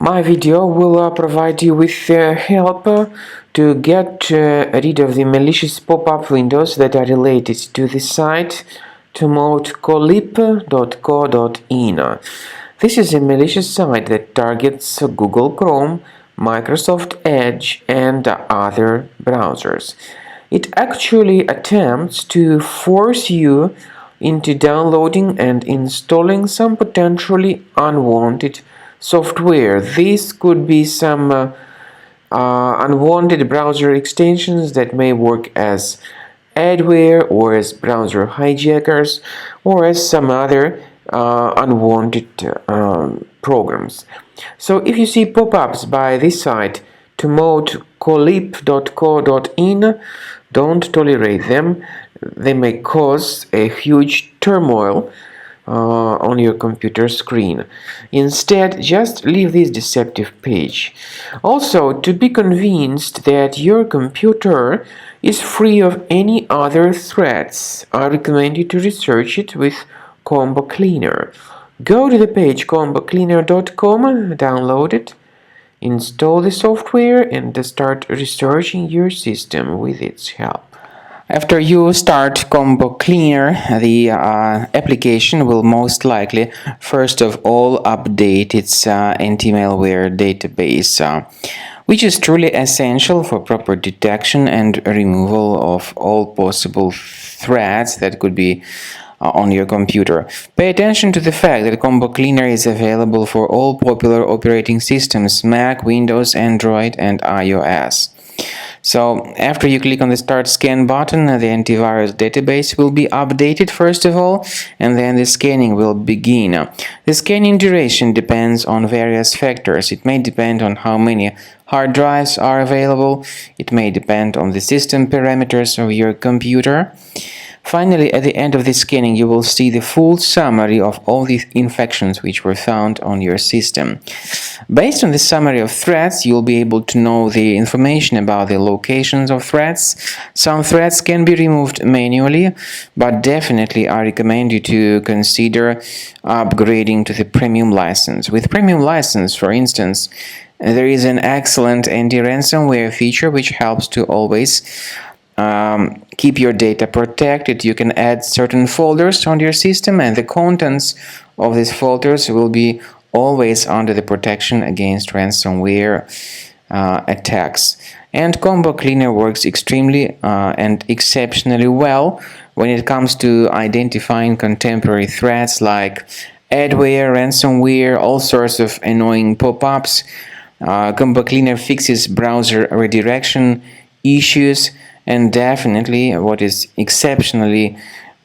My video will provide you with help to get rid of the malicious pop-up windows that are related to the site tumultcolip.co.in. This is a malicious site that targets Google Chrome, Microsoft Edge, and other browsers. It actually attempts to force you into downloading and installing some potentially unwanted software. This could be some unwanted browser extensions that may work as adware or as browser hijackers or as some other unwanted programs. So if you see pop-ups by this site tumultcolip.co.in, don't tolerate them. They may cause a huge turmoil on your computer screen. Instead, just leave this deceptive page. Also, to be convinced that your computer is free of any other threats, I recommend you to research it with Combo Cleaner. Go to the page combocleaner.com, download it, install the software, and start researching your system with its help. After you start Combo Cleaner, the application will most likely, first of all, update its anti-malware database, which is truly essential for proper detection and removal of all possible threats that could be on your computer. Pay attention to the fact that Combo Cleaner is available for all popular operating systems: Mac, Windows, Android, and iOS. So after you click on the Start Scan button, the antivirus database will be updated first of all, and then the scanning will begin. The scanning duration depends on various factors. It may depend on how many hard drives are available. It may depend on the system parameters of your computer. Finally, at the end of the scanning, you will see the full summary of all the infections which were found on your system. Based on the summary of threats, you'll be able to know the information about the locations of threats. Some threats can be removed manually, but definitely I recommend you to consider upgrading to the premium license. With premium license, for instance, there is an excellent anti-ransomware feature which helps to always keep your data protected. You can add certain folders on your system, and the contents of these folders will be always under the protection against ransomware attacks. And Combo Cleaner works extremely and exceptionally well when it comes to identifying contemporary threats like adware, ransomware, all sorts of annoying pop-ups. Combo Cleaner fixes browser redirection issues. And definitely, what is exceptionally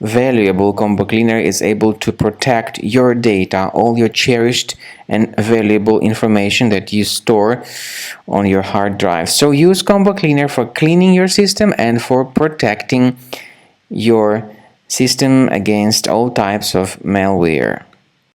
valuable, Combo Cleaner is able to protect your data, all your cherished and valuable information that you store on your hard drive. So use Combo Cleaner for cleaning your system and for protecting your system against all types of malware.